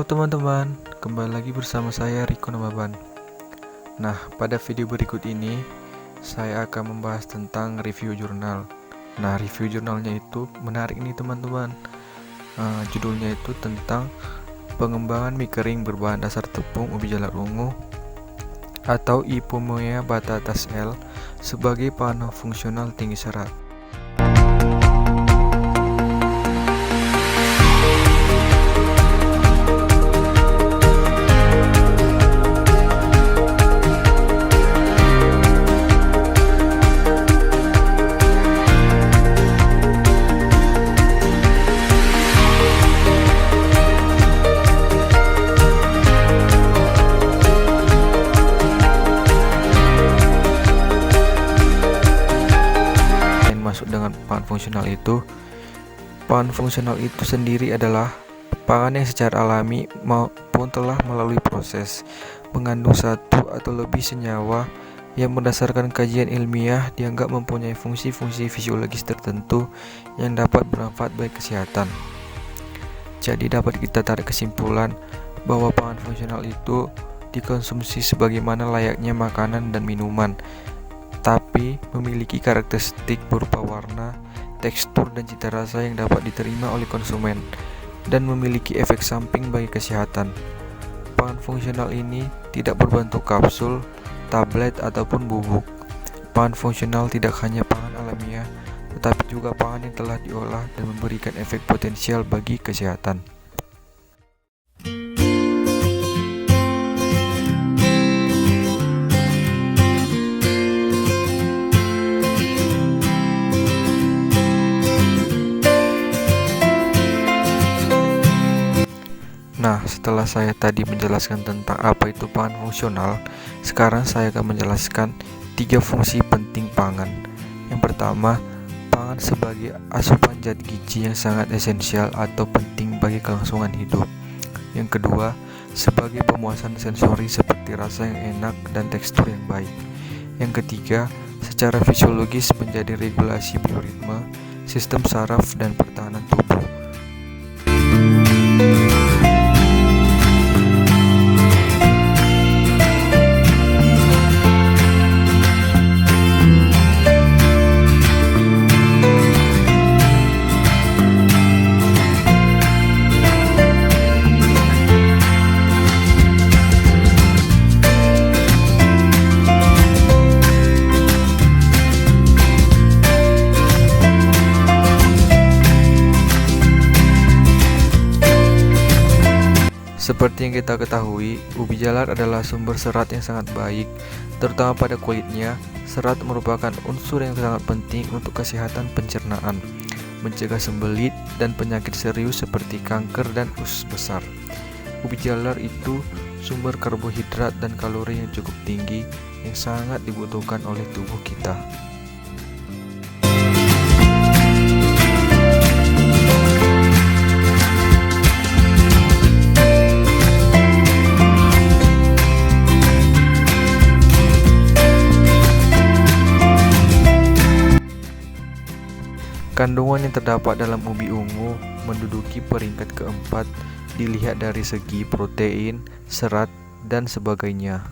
Halo teman-teman, kembali lagi bersama saya Riko Namaban. Nah, pada video berikut ini saya akan membahas tentang review jurnal. Nah, review jurnalnya itu menarik nih teman-teman. Judulnya itu tentang pengembangan mie kering berbahan dasar tepung ubi jalar ungu atau Ipomea batatas L sebagai pangan fungsional tinggi serat. Masuk dengan pangan fungsional itu sendiri adalah pangan yang secara alami maupun telah melalui proses mengandung satu atau lebih senyawa yang berdasarkan kajian ilmiah dianggap mempunyai fungsi-fungsi fisiologis tertentu yang dapat bermanfaat bagi kesehatan. Jadi dapat kita tarik kesimpulan bahwa pangan fungsional itu dikonsumsi sebagaimana layaknya makanan dan minuman, tapi memiliki karakteristik berupa warna, tekstur, dan cita rasa yang dapat diterima oleh konsumen dan memiliki efek samping bagi kesehatan. Pangan fungsional ini tidak berbentuk kapsul, tablet, ataupun bubuk. Pangan fungsional tidak hanya pangan alamiah, tetapi juga pangan yang telah diolah dan memberikan efek potensial bagi kesehatan. Nah, setelah saya tadi menjelaskan tentang apa itu pangan fungsional, sekarang saya akan menjelaskan 3 fungsi penting pangan. Yang pertama, pangan sebagai asupan zat gizi yang sangat esensial atau penting bagi kelangsungan hidup. Yang kedua, sebagai pemuasan sensori seperti rasa yang enak dan tekstur yang baik. Yang ketiga, secara fisiologis menjadi regulasi bioritme, sistem saraf, dan pertahanan tubuh. Seperti yang kita ketahui, ubi jalar adalah sumber serat yang sangat baik, terutama pada kulitnya. Serat merupakan unsur yang sangat penting untuk kesehatan pencernaan, mencegah sembelit dan penyakit serius seperti kanker dan usus besar. Ubi jalar itu sumber karbohidrat dan kalori yang cukup tinggi yang sangat dibutuhkan oleh tubuh kita. Kandungan yang terdapat dalam ubi ungu menduduki peringkat keempat dilihat dari segi protein, serat, dan sebagainya.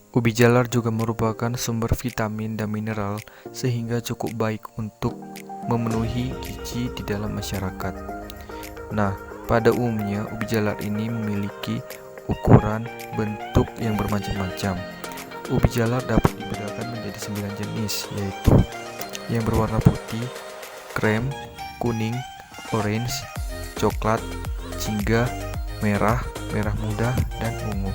Ubi jalar juga merupakan sumber vitamin dan mineral sehingga cukup baik untuk memenuhi gizi di dalam masyarakat. Nah, pada umumnya ubi jalar ini memiliki ukuran bentuk yang bermacam-macam. Ubi jalar dapat dibedakan menjadi 9 jenis, yaitu yang berwarna putih, krem, kuning, orange, coklat, jingga, merah, merah muda, dan ungu.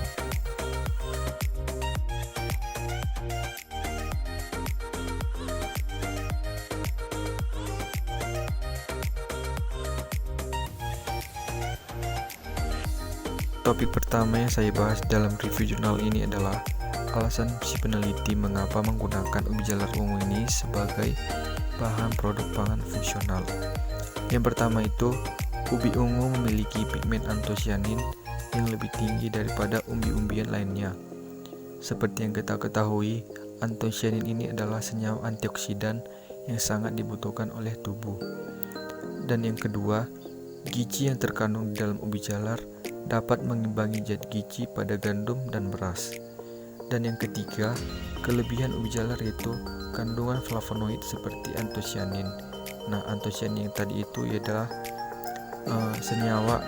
Topik pertama yang saya bahas dalam review jurnal ini adalah alasan si peneliti mengapa menggunakan ubi jalar ungu ini sebagai bahan produk pangan fungsional. Yang pertama itu, ubi ungu memiliki pigmen antosianin yang lebih tinggi daripada umbi-umbian lainnya. Seperti yang kita ketahui, antosianin ini adalah senyawa antioksidan yang sangat dibutuhkan oleh tubuh. Dan yang kedua, gizi yang terkandung di dalam ubi jalar dapat mengimbangi zat gizi pada gandum dan beras. Dan yang ketiga, kelebihan ubi jalar yaitu kandungan flavonoid seperti antosianin. Nah, antosianin yang tadi itu adalah senyawa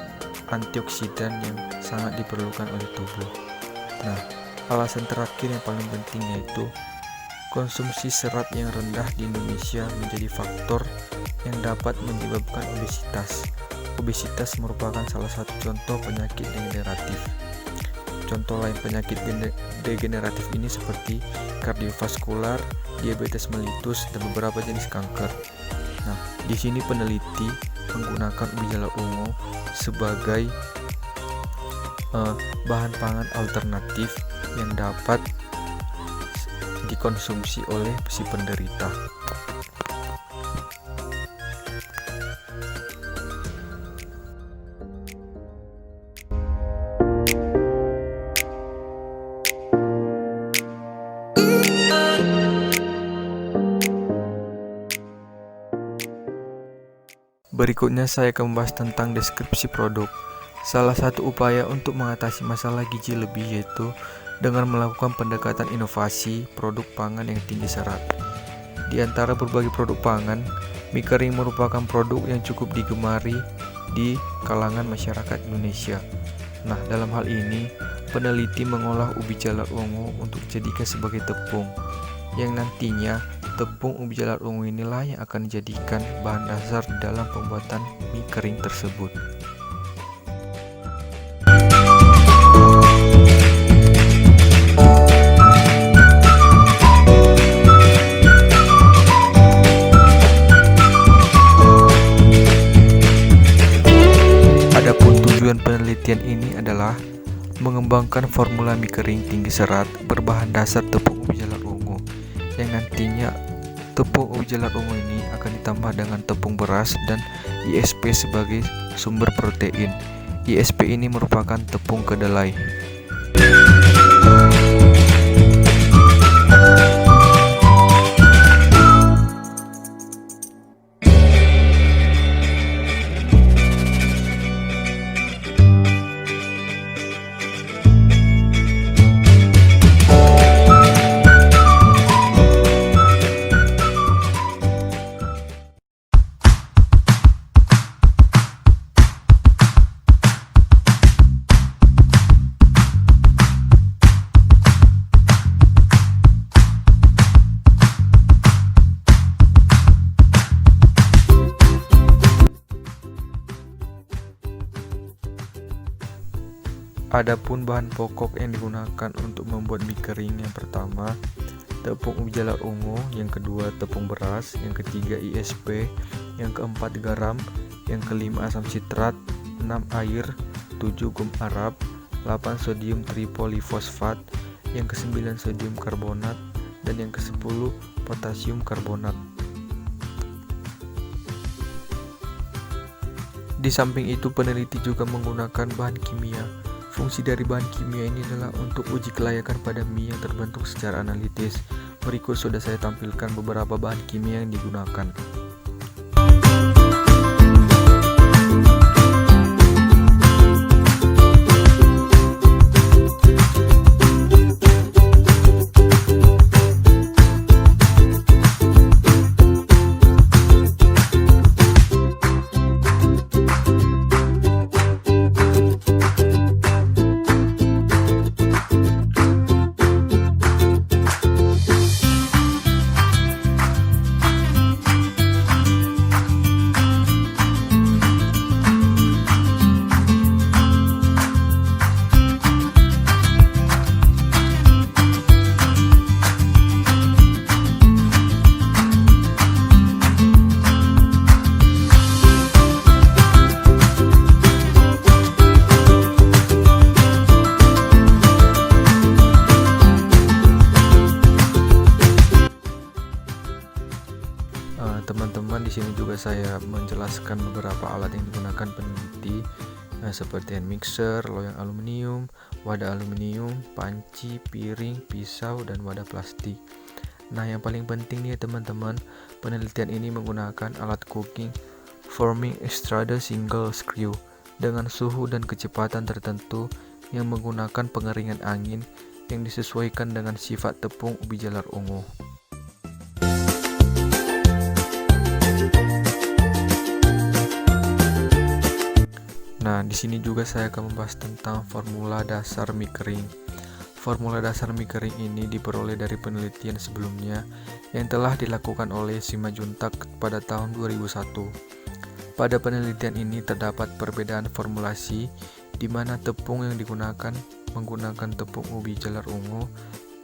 antioksidan yang sangat diperlukan oleh tubuh. Nah, alasan terakhir yang paling penting yaitu konsumsi serat yang rendah di Indonesia menjadi faktor yang dapat menyebabkan obesitas. Obesitas merupakan salah satu contoh penyakit degeneratif. Contoh lain penyakit degeneratif ini seperti kardiovaskular, diabetes mellitus, dan beberapa jenis kanker. Nah, di sini peneliti menggunakan ubi jalar ungu sebagai bahan pangan alternatif yang dapat dikonsumsi oleh si penderita. Berikutnya saya akan membahas tentang deskripsi produk. Salah satu upaya untuk mengatasi masalah gizi lebih yaitu dengan melakukan pendekatan inovasi produk pangan yang tinggi serat. Di antara berbagai produk pangan, mie kering merupakan produk yang cukup digemari di kalangan masyarakat Indonesia. Nah, dalam hal ini, peneliti mengolah ubi jalar ungu untuk dijadikan sebagai tepung, yang nantinya tepung ubi jalar ungu inilah yang akan dijadikan bahan dasar dalam pembuatan mie kering tersebut. Adapun tujuan penelitian ini adalah mengembangkan formula mie kering tinggi serat berbahan dasar tepung ubi jalar ungu, yang nantinya tepung ubi jalar ungu ini akan ditambah dengan tepung beras dan ISP sebagai sumber protein. ISP ini merupakan tepung kedelai. Adapun bahan pokok yang digunakan untuk membuat mie kering, yang pertama tepung ubi jalar ungu, yang kedua tepung beras, yang ketiga ISP, yang keempat garam, yang kelima asam sitrat, 6 air, 7 gum arab, 8 sodium tripolifosfat, yang ke-9 sodium karbonat, dan yang ke-10 potasium karbonat. Di samping itu, peneliti juga menggunakan bahan kimia. Fungsi dari bahan kimia ini adalah untuk uji kelayakan pada mie yang terbentuk secara analitis. Berikut sudah saya tampilkan beberapa bahan kimia yang digunakan. Teman-teman, di sini juga saya menjelaskan beberapa alat yang digunakan peneliti, seperti hand mixer, loyang aluminium, wadah aluminium, panci, piring, pisau, dan wadah plastik. Nah, yang paling penting nih teman-teman, penelitian ini menggunakan alat cooking forming extruder single screw dengan suhu dan kecepatan tertentu yang menggunakan pengeringan angin yang disesuaikan dengan sifat tepung ubi jalar ungu. Nah, di sini juga saya akan membahas tentang formula dasar mie kering. Formula dasar mie kering ini diperoleh dari penelitian sebelumnya yang telah dilakukan oleh Simajuntak pada tahun 2001. Pada penelitian ini terdapat perbedaan formulasi di mana tepung yang digunakan menggunakan tepung ubi jalar ungu,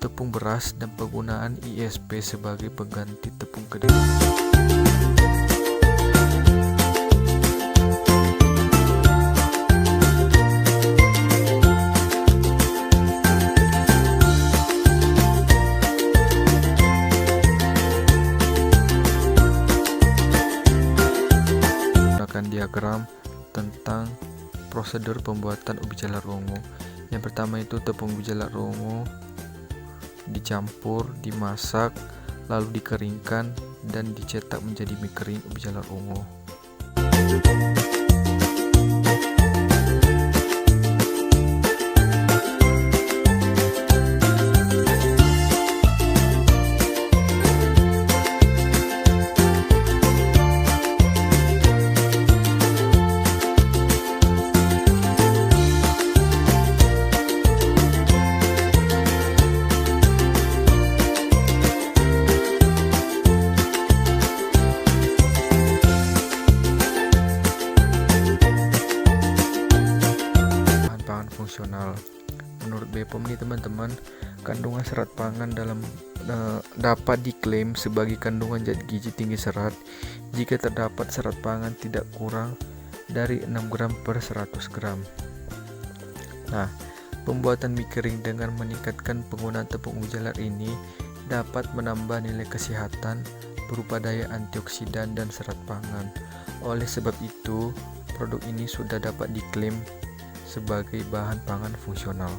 tepung beras, dan penggunaan ISP sebagai pengganti tepung kedelai. Diagram tentang prosedur pembuatan ubi jalar ungu. Yang pertama itu tepung ubi jalar ungu dicampur, dimasak, lalu dikeringkan dan dicetak menjadi mie kering ubi jalar ungu. Fungsional. Menurut BPOM nih teman-teman, kandungan serat pangan dapat diklaim sebagai kandungan zat gizi tinggi serat jika terdapat serat pangan tidak kurang dari 6 gram per 100 gram. Nah, pembuatan mie kering dengan meningkatkan penggunaan tepung ubi jalar ini dapat menambah nilai kesehatan berupa daya antioksidan dan serat pangan. Oleh sebab itu, produk ini sudah dapat diklaim sebagai bahan pangan fungsional.